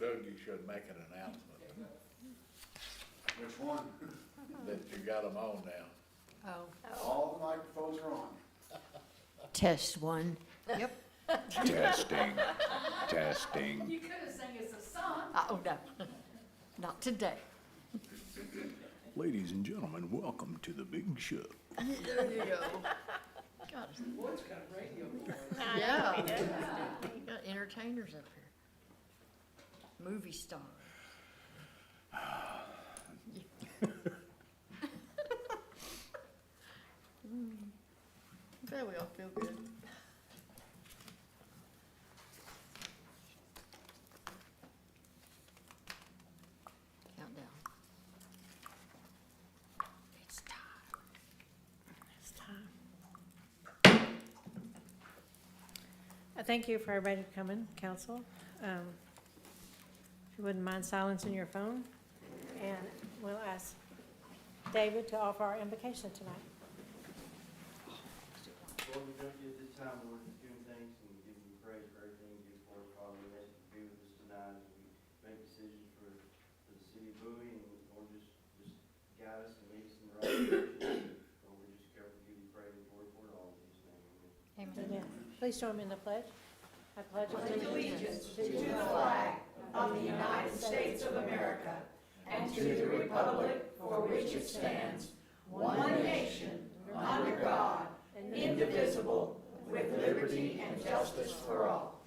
Doug, you should make an announcement Which one? that you got them on now. Oh, All the microphones are on. test one. Yep. Testing, testing. You could have sang us a song. Oh, no, not today. Ladies and gentlemen, welcome to the big show. There you go. God, Boyd's got radio voice. yeah. You got entertainers up here. Movie star. There we all feel good. Countdown. It's time. It's time. Thank you for everybody coming, council. If you wouldn't mind silencing your phone, and we'll ask David to offer our invocation tonight. Lord, we thank you at this time, Lord, for doing things and giving you praise for everything you do for us, Father. We ask you to be with us tonight as we make decisions for the city of Bowie, and Lord, just guide us and lead us in the right direction. Lord, we're just careful to give you praise and glory for it all in Jesus' name. Amen. Amen. Please join me in the pledge. I pledge Allegiance to the flag of the United States of America and to the republic for which it stands, one nation, under God, indivisible, with liberty and justice for all.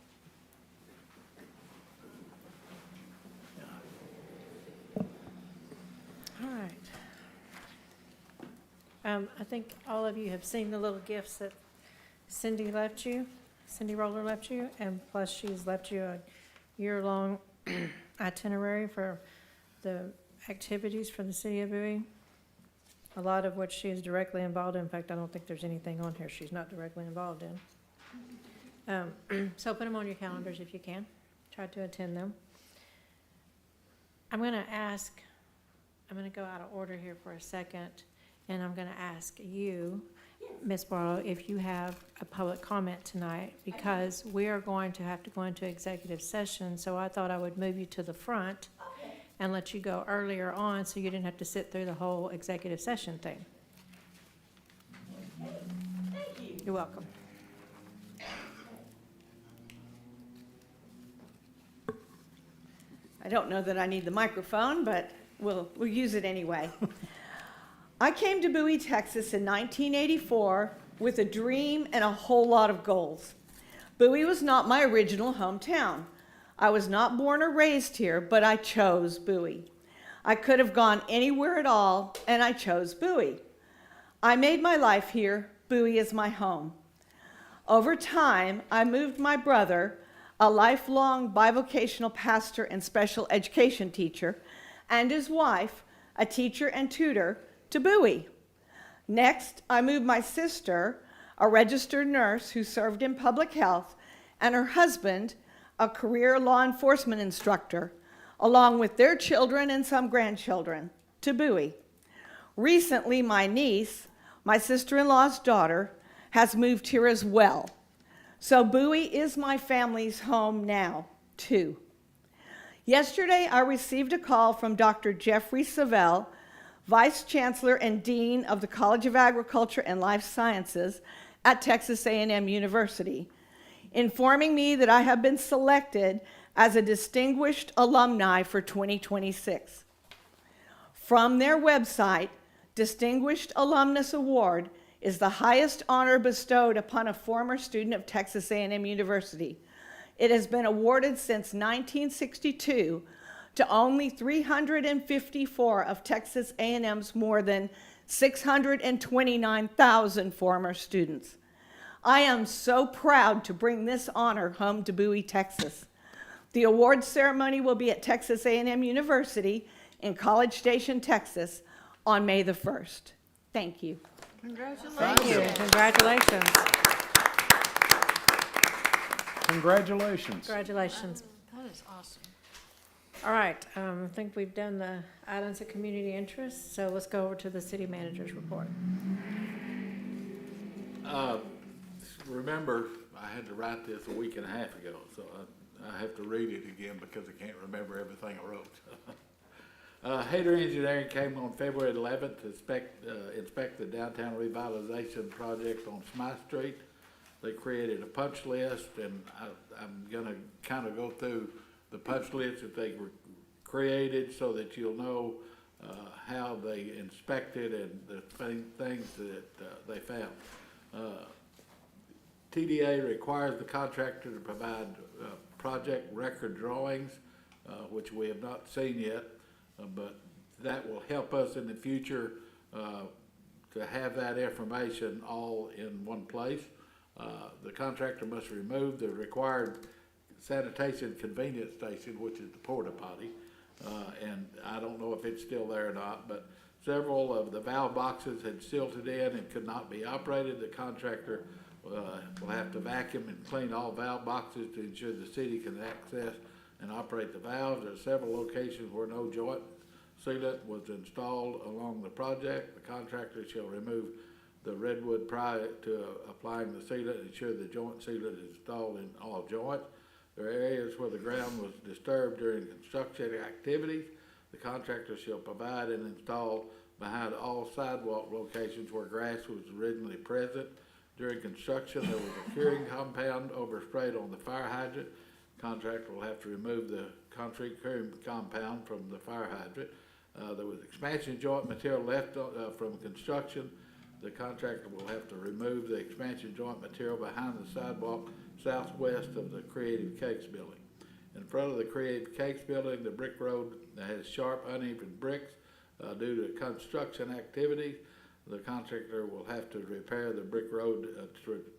All right. I think all of you have seen the little gifts that Cindy Roller left you, and plus she's left you a year-long itinerary for the activities for the city of Bowie, a lot of which she is directly involved in. In fact, I don't think there's anything on here she's not directly involved in. So put them on your calendars if you can. Try to attend them. I'm going to go out of order here for a second, and I'm going to ask you, Ms. Barlow, if you have a public comment tonight, because we are going to have to go into executive session, so I thought I would move you to the front and let you go earlier on so you didn't have to sit through the whole executive session thing. Thank you. You're welcome. I don't know that I need the microphone, but we'll use it anyway. I came to Bowie, Texas in 1984 with a dream and a whole lot of goals. Bowie was not my original hometown. I was not born or raised here, but I chose Bowie. I could have gone anywhere at all, and I chose Bowie. I made my life here. Bowie is my home. Over time, I moved my brother, a lifelong bivocational pastor and special education teacher, and his wife, a teacher and tutor, to Bowie. Next, I moved my sister, a registered nurse who served in public health, and her husband, a career law enforcement instructor, along with their children and some grandchildren, to Bowie. Recently, my niece, my sister-in-law's daughter, has moved here as well. So Bowie is my family's home now, too. Yesterday, I received a call from Dr. Jeffrey Savelle, Vice Chancellor and Dean of the College of Agriculture and Life Sciences at Texas A&M University, informing me that I have been selected as a distinguished alumni for 2026. From their website, Distinguished Alumnus Award is the highest honor bestowed upon a former student of Texas A&M University. It has been awarded since 1962 to only 354 of Texas A&M's more than 629,000 former students. I am so proud to bring this honor home to Bowie, Texas. The award ceremony will be at Texas A&M University in College Station, Texas on May the 1st. Thank you. Congratulations. Thank you. Congratulations. Congratulations. Congratulations. That is awesome. All right, I think we've done the items of community interest, so let's go over to the city manager's report. Remember, I had to write this a week and a half ago, so I have to read it again because I can't remember everything I wrote. Hayter Engineering came on February 11th to inspect the downtown revitalization project on Smythe Street. They created a punch list, and I'm gonna kind of go through the punch list that they created so that you'll know how they inspected and the things that they found. TDA requires the contractor to provide project record drawings, which we have not seen yet, but that will help us in the future to have that information all in one place. The contractor must remove the required sanitation convenience station, which is the porta potty, and I don't know if it's still there or not, but several of the valve boxes had silted in and could not be operated. The contractor will have to vacuum and clean all valve boxes to ensure the city can access and operate the valves. There are several locations where no joint sealant was installed along the project. The contractor shall remove the redwood prior to applying the sealant and ensure the joint sealant is installed in all joints. There are areas where the ground was disturbed during construction activities. The contractor shall provide and install behind all sidewalk locations where grass was originally present. During construction, there was a curing compound oversprayed on the fire hydrant. Contractor will have to remove the concrete curing compound from the fire hydrant. There was expansion joint material left from construction. The contractor will have to remove the expansion joint material behind the sidewalk southwest of the Creative Cakes building. In front of the Creative Cakes building, the brick road has sharp, uneven bricks due to construction activities. The contractor will have to repair the brick road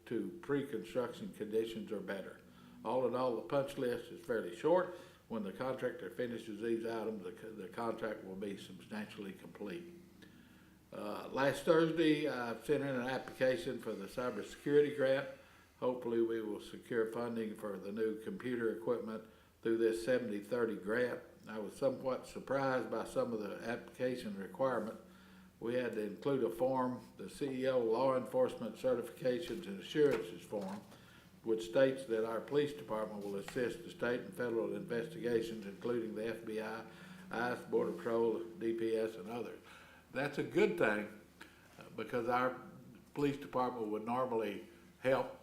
to pre-construction conditions or better. All in all, the punch list is fairly short. When the contractor finishes these items, the contract will be substantially complete. Last Thursday, I sent in an application for the cybersecurity grant. Hopefully, we will secure funding for the new computer equipment through this 70-30 grant. I was somewhat surprised by some of the application requirements. We had to include a form, the CEO Law Enforcement Certifications and Assurances form, which states that our police department will assist the state and federal investigations, including the FBI, ICE, Border Patrol, DPS, and others. That's a good thing because our police department would normally help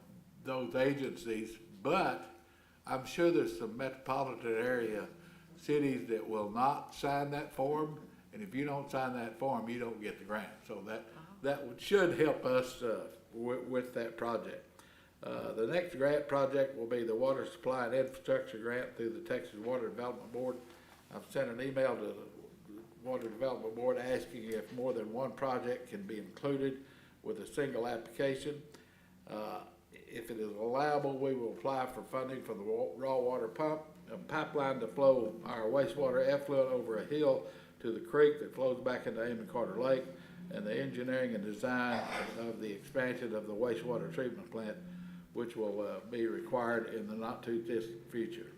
those agencies, but I'm sure there's some metropolitan area cities that will not sign that form, and if you don't sign that form, you don't get the grant. So that should help us with that project. The next grant project will be the Water Supply and Infrastructure Grant through the Texas Water Development Board. I've sent an email to the Water Development Board asking if more than one project can be included with a single application. If it is allowable, we will apply for funding for the raw water pipeline to flow our wastewater effluent over a hill to the creek that flows back into Amon Carter Lake, and the engineering and design of the expansion of the wastewater treatment plant, which will be required in the not too distant future.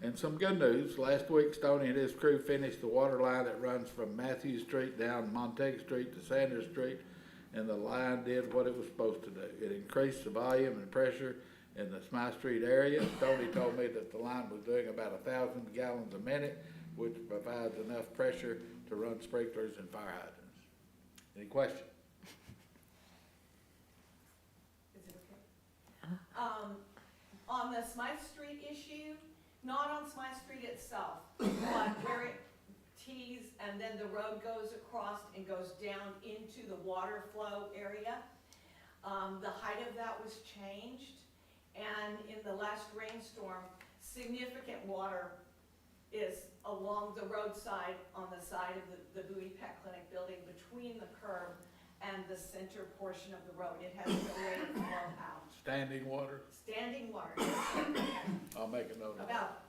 And some good news, last week Stoney and his crew finished the water line that runs from Matthews Street down Montague Street to Sanders Street, and the line did what it was supposed to do. It increased the volume and pressure in the Smythe Street area. Stoney told me that the line was doing about 1,000 gallons a minute, which provides enough pressure to run sprinklers and fire hydrants. Any questions? Is it okay? On the Smythe Street issue, not on Smythe Street itself, but where it tees and then the road goes across and goes down into the water flow area. The height of that was changed, and in the last rainstorm, significant water is along the roadside on the side of the VIII Clinic building between the curb and the center portion of the road. It has no way to flow out. Standing water? Standing water, I'll make a note of that. about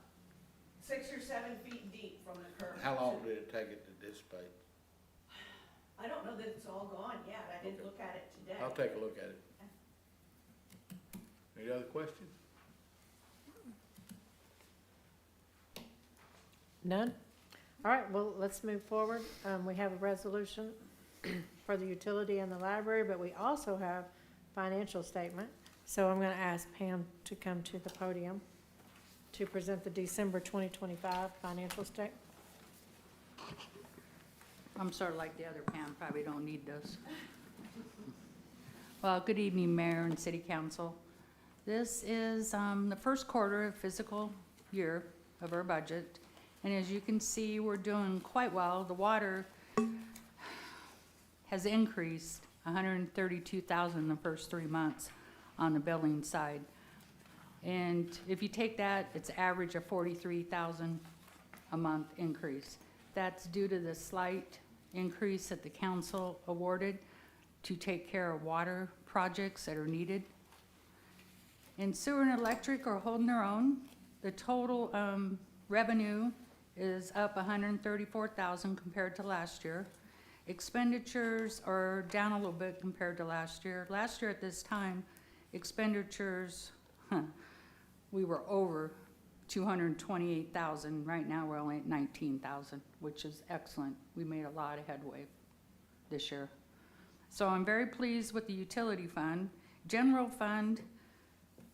6 or 7 feet deep from the curb. How long did it take it to dissipate? I don't know that it's all gone yet. I didn't look at it today. I'll take a look at it. Any other questions? None? All right, well, let's move forward. We have a resolution for the utility and the library, but we also have financial statement. So I'm gonna ask Pam to come to the podium. to present the December 2025 financial statement. I'm sort of like the other Pam, probably don't need this. Well, good evening, Mayor and City Council. This is the first quarter of fiscal year of our budget. And as you can see, we're doing quite well. The water has increased 132,000 in the first 3 months on the building side. And if you take that, it's average of 43,000 a month increase. That's due to the slight increase that the council awarded to take care of water projects that are needed. And sewer and electric are holding their own. The total revenue is up 134,000 compared to last year. Expenditures are down a little bit compared to last year. Last year at this time, expenditures, we were over 228,000. Right now, we're only at 19,000, which is excellent. We made a lot of headway this year. So I'm very pleased with the utility fund. General fund,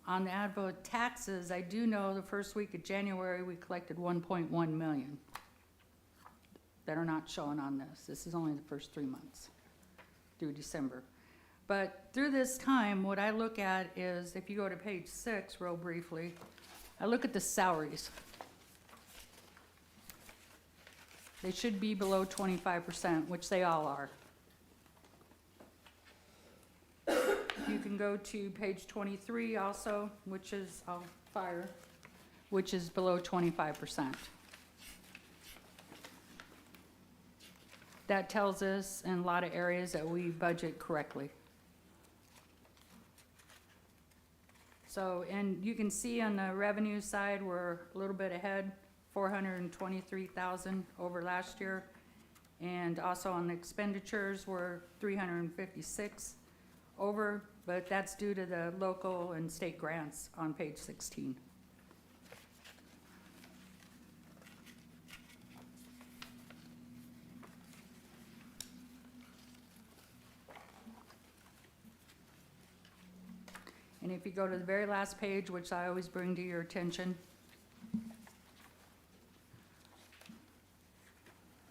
on the ad vote taxes, I do know the first week of January, we collected 1.1 million that are not showing on this. This is only the first 3 months through December. But through this time, what I look at is, if you go to page 6 real briefly, I look at the salaries. They should be below 25%, which they all are. You can go to page 23 also, which is fire, which is below 25%. That tells us in a lot of areas that we budget correctly. So, and you can see on the revenue side, we're a little bit ahead, 423,000 over last year. And also on the expenditures, we're 356 over, but that's due to the local and state grants on page 16. And if you go to the very last page, which I always bring to your attention,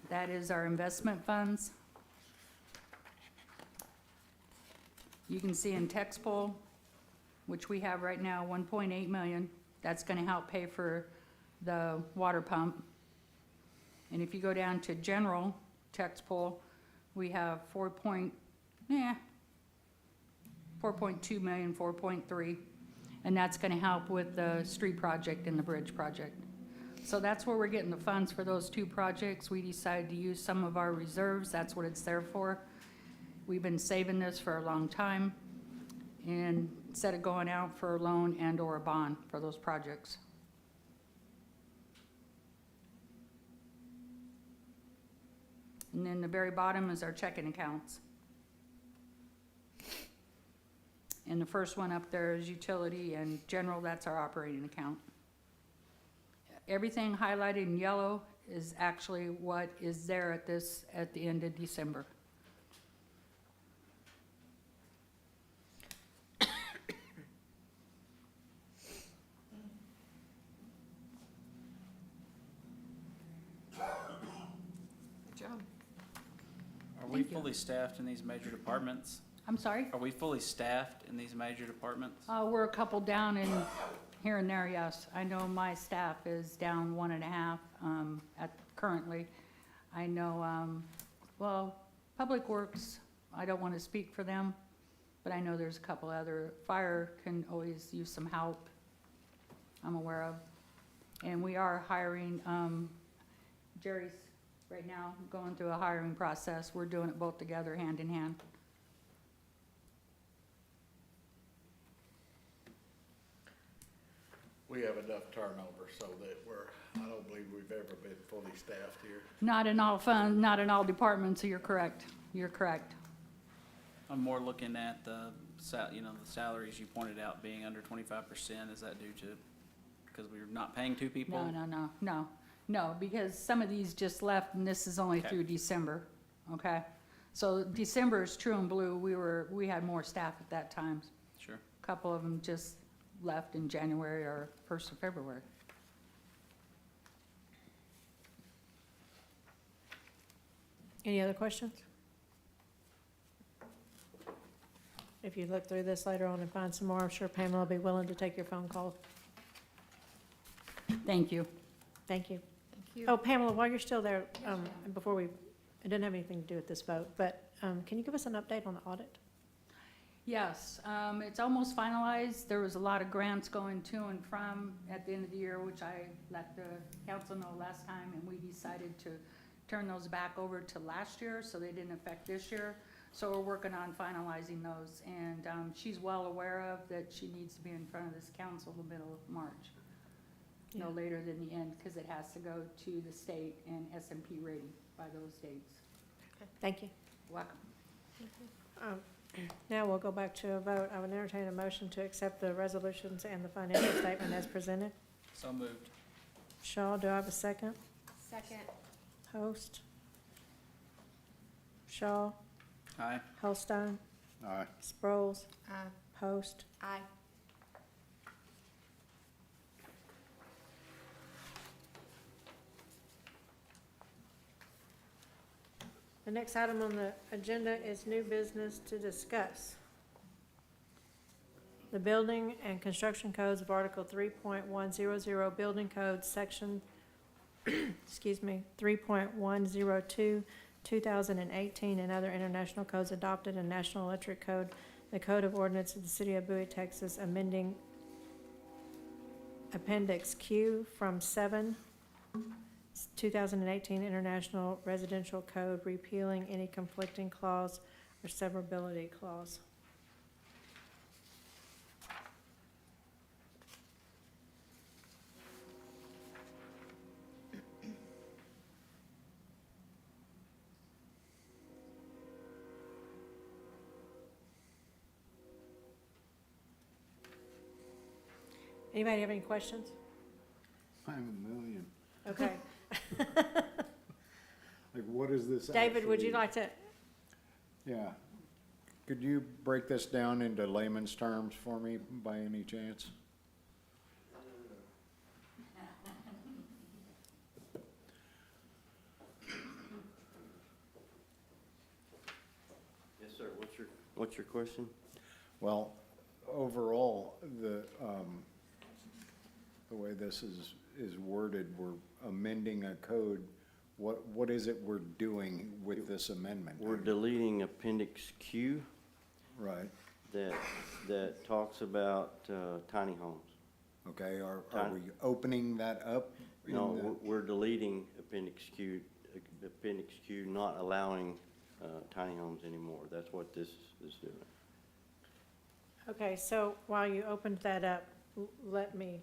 that is our investment funds. You can see in text poll, which we have right now, 1.8 million. That's gonna help pay for the water pump. And if you go down to general text poll, we have 4.2 million, 4.3, and that's gonna help with the street project and the bridge project. So that's where we're getting the funds for those two projects. We decided to use some of our reserves. That's what it's there for. We've been saving this for a long time, and instead of going out for a loan and or a bond for those projects. And then the very bottom is our checking accounts. And the first one up there is utility and general, that's our operating account. Everything highlighted in yellow is actually what is there at the end of December. Good job. Are we Thank you. fully staffed in these major departments? I'm sorry? Are we fully staffed in these major departments? We're a couple down in here and there, yes. I know my staff is down 1.5 currently. I know, well, Public Works, I don't want to speak for them, but I know there's a couple other. Fire can always use some help, I'm aware of. And we are hiring, Jerry's right now going through a hiring process. We're doing it both together, hand in hand. We have enough turnover so that I don't believe we've ever been fully staffed here. Not in all funds, not in all departments, so you're correct. You're correct. I'm more looking at the the salaries you pointed out being under 25%. Is that due to, because we're not paying two people? No, because some of these just left and this is only Okay. through December, okay? So December is True and Blue, we had more staff at that time. Sure. A couple of them just left in January or 1st of February. Any other questions? If you look through this later on and find some more, I'm sure Pamela will be willing to take your phone call. Thank you. Thank you. Thank you. Oh, Pamela, while you're still there, before we, it didn't have anything to do with this vote, but can you give us an update on the audit? Yes, it's almost finalized. There was a lot of grants going to and from at the end of the year, which I let the council know last time, and we decided to turn those back over to last year, so they didn't affect this year. So we're working on finalizing those, and she's well aware of that she needs to be in front of this council the middle of March. No Yeah. later than the end, because it has to go to the state and S&P rating by those dates. Thank you. Welcome. Now we'll go back to a vote. I would entertain a motion to accept the resolutions and the financial statement as presented. So moved. Shaw, do I have a second? Second. Host? Shaw? Aye. Holstein? Aye. Sproles? Aye. Post? Aye. The next item on the agenda is new business to discuss. The Building and Construction Codes of Article 3.100, Building Codes, Section, 3.102, 2018, and other international codes adopted, and National Electric Code, the Code of Ordinance of the City of Bowie, Texas, amending Appendix Q from 7, 2018 International Residential Code, repealing any conflicting clause or severability clause. Anybody have any questions? I have a million. Okay. Like, what is this David, would you actually- like to, Yeah. Could you break this down into layman's terms for me by any chance? Yes, sir. What's your question? Well, overall, the way this is worded, we're amending a code. What is it we're doing with this amendment? We're deleting Appendix Q Right, that talks about tiny homes. okay, are we opening that up? in No, the- we're deleting Appendix Q, not allowing tiny homes anymore. That's what this is doing. okay, so while you opened that up, let me,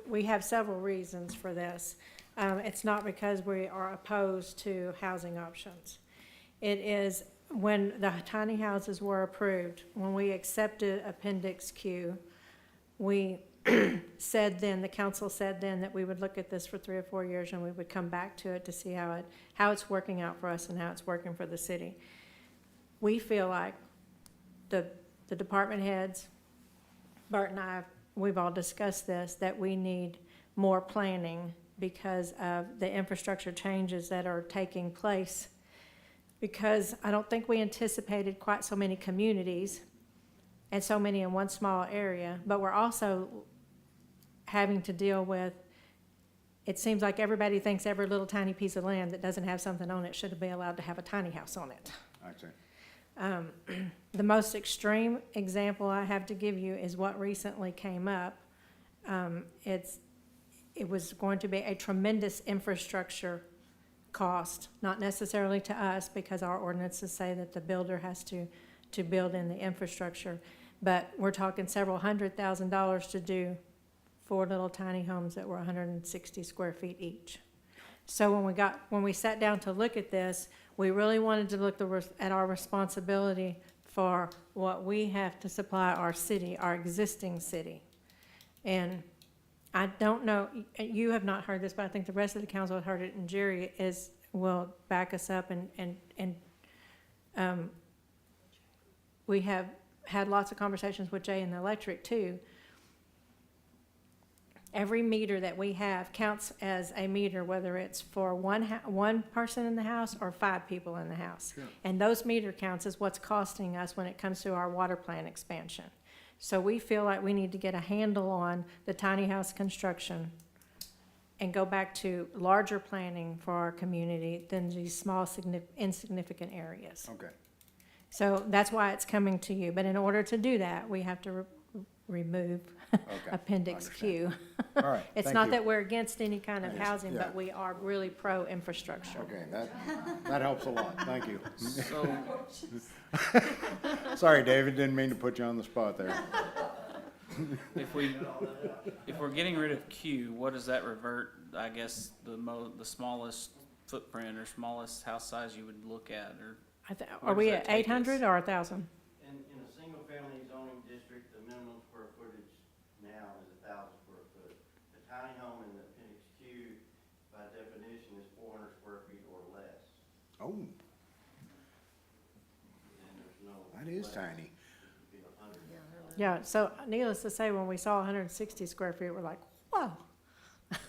we have several reasons for this. It's not because we are opposed to housing options. It is when the tiny houses were approved, when we accepted Appendix Q, we said then, the council said then that we would look at this for 3 or 4 years and we would come back to it to see how it's working out for us and how it's working for the city. We feel like the department heads, Bert and I, we've all discussed this, that we need more planning because of the infrastructure changes that are taking place. Because I don't think we anticipated quite so many communities and so many in one small area, but we're also having to deal with, it seems like everybody thinks every little tiny piece of land that doesn't have something on it should be allowed to have a tiny house on it. I see. The most extreme example I have to give you is what recently came up. It was going to be a tremendous infrastructure cost, not necessarily to us, because our ordinances say that the builder has to build in the infrastructure. But we're talking several $100,000 to do 4 little tiny homes that were 160 square feet each. So when we sat down to look at this, we really wanted to look at our responsibility for what we have to supply our city, our existing city. And I don't know, you have not heard this, but I think the rest of the council had heard it, and Jerry will back us up, and we have had lots of conversations with Jay and the electric too. every meter that we have counts as a meter, whether it's for one person in the house or 5 people in the house. Sure. And those meter counts is what's costing us when it comes to our water plant expansion. So we feel like we need to get a handle on the tiny house construction and go back to larger planning for our community than these small insignificant areas. Okay, So that's why it's coming to you. But in order to do that, we have to remove okay. Appendix Q. All right, It's thank not you. that we're against any kind of I just- housing, yeah. but we are really pro-infrastructure. Okay, that helps a lot, thank you. So, Sorry, David, didn't mean to put you on the spot there. if we're getting rid of Q, what does that revert, I guess, the smallest footprint or smallest house size you would look at, or? Are Where we does at that take 800 us? or 1,000? In a single-family zoning district, the minimum square footage now is 1,000 square foot. A tiny home in the appendix Q, by definition, is 400 square feet or less. Oh, And there's no. that is less. tiny. It would be 100. Yeah, so needless to say, when we saw 160 square feet, we're like, whoa,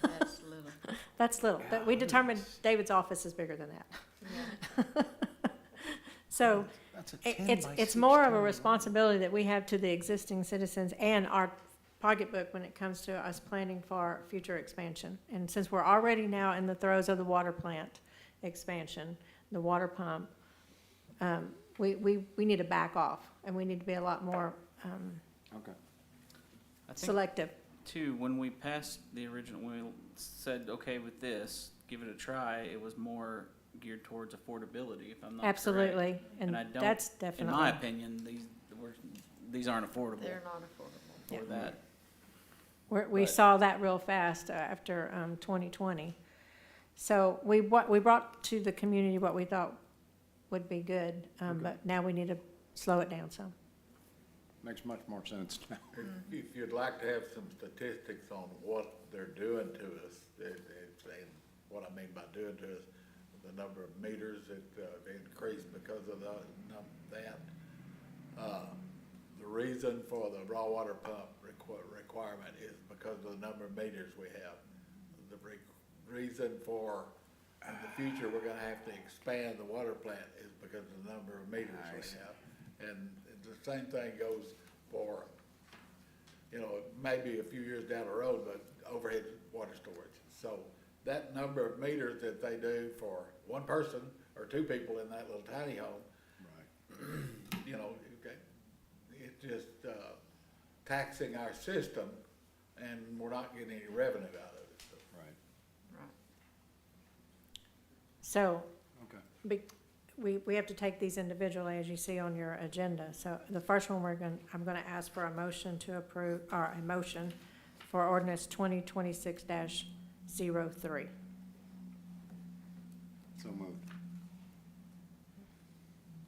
That's little. that's little. But we determined David's office is bigger than that. So That's a it's more of a responsibility that we have to the existing citizens and our pocketbook when it comes to us planning for future expansion. And since we're already now in the throes of the water plant expansion, the water pump, we need to back off, and we need to be a lot more Okay, I think selective. too, when we passed the original, when we said, okay with this, give it a try, it was more geared towards affordability, if I'm not correct. Absolutely, and I don't, that's in my definitely, opinion, these aren't affordable They're not affordable. for that. we but- saw that real fast after 2020. So we brought to the community what we thought would be good, but now we need to slow it down some. makes much more sense now. If you'd like to have some statistics on what they're doing to us, and what I mean by doing to us, the number of meters that increased because of that. The reason for the raw water pump requirement is because of the number of meters we have. The reason for, in the future, we're gonna have to expand the water plant is because of the number of meters we have. And the same thing goes for, maybe a few years down the road, but overhead water storage. So that number of meters that they do for one person or 2 people in that little tiny home, it's just taxing our system, and we're not getting any revenue out of it. Right, So okay. we have to take these individually, as you see on your agenda. So the first one, I'm gonna ask for a motion to approve, or a motion for ordinance 2026-03. So moved.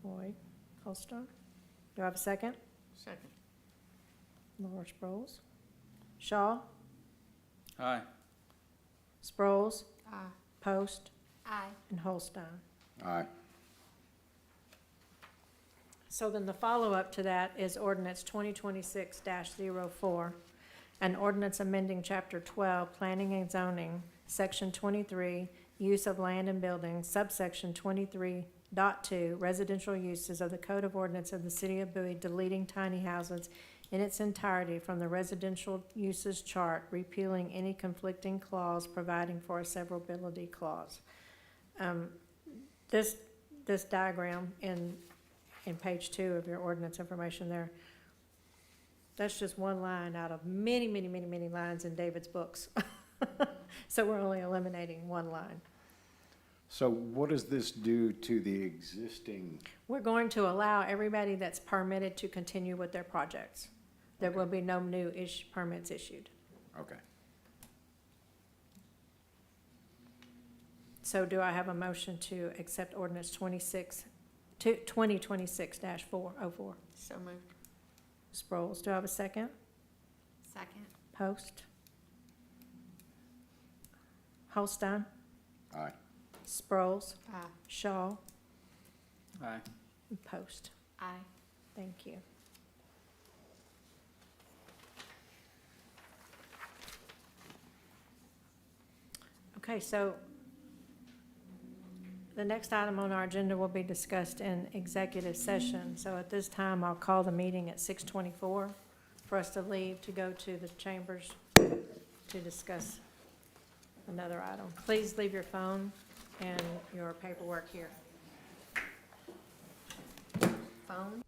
Boyd, Holston. Do I have a second? Second. Laura Sproles. Shaw, Aye. Sproles, Aye. Post, Aye. and Holstein. Aye. So then the follow-up to that is ordinance 2026-04, an ordinance amending Chapter 12, Planning and Zoning, Section 23, Use of Land and Buildings, subsection 23.2, Residential Uses of the Code of Ordinance of the City of Bowie, deleting tiny houses in its entirety from the residential uses chart, repealing any conflicting clause, providing for a severability clause. This diagram in page 2 of your ordinance information there, that's just one line out of many, many, many, many lines in David's books. So we're only eliminating one line. So what does this do to the existing? We're going to allow everybody that's permitted to continue with their projects. There will be no new permits issued. Okay. So do I have a motion to accept ordinance 2026-404? So moved. Sproles, do I have a second? Second. Post? Holstein? Aye. Sproles? Aye. Shaw? Aye. And Post. Aye. Thank you. Okay, so the next item on our agenda will be discussed in executive session. So at this time, I'll call the meeting at 6:24 for us to leave to go to the chambers to discuss another item. Please leave your phone and your paperwork here. Phone?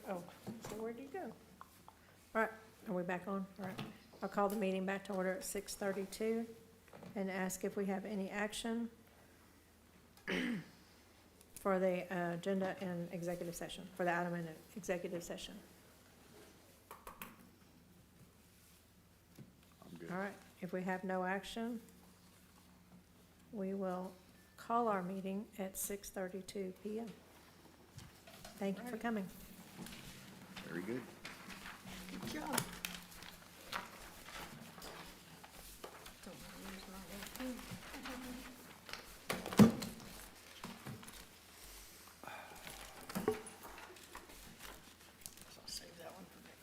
So where'd you go? All right, are we back on? All right. I'll call the meeting back to order at 6:32 and ask if we have any action for the agenda and executive session, for the item in executive session. I'm good. All right, if we have no action, we will call our meeting at 6:32 PM. Thank you for coming. Very good. Good job.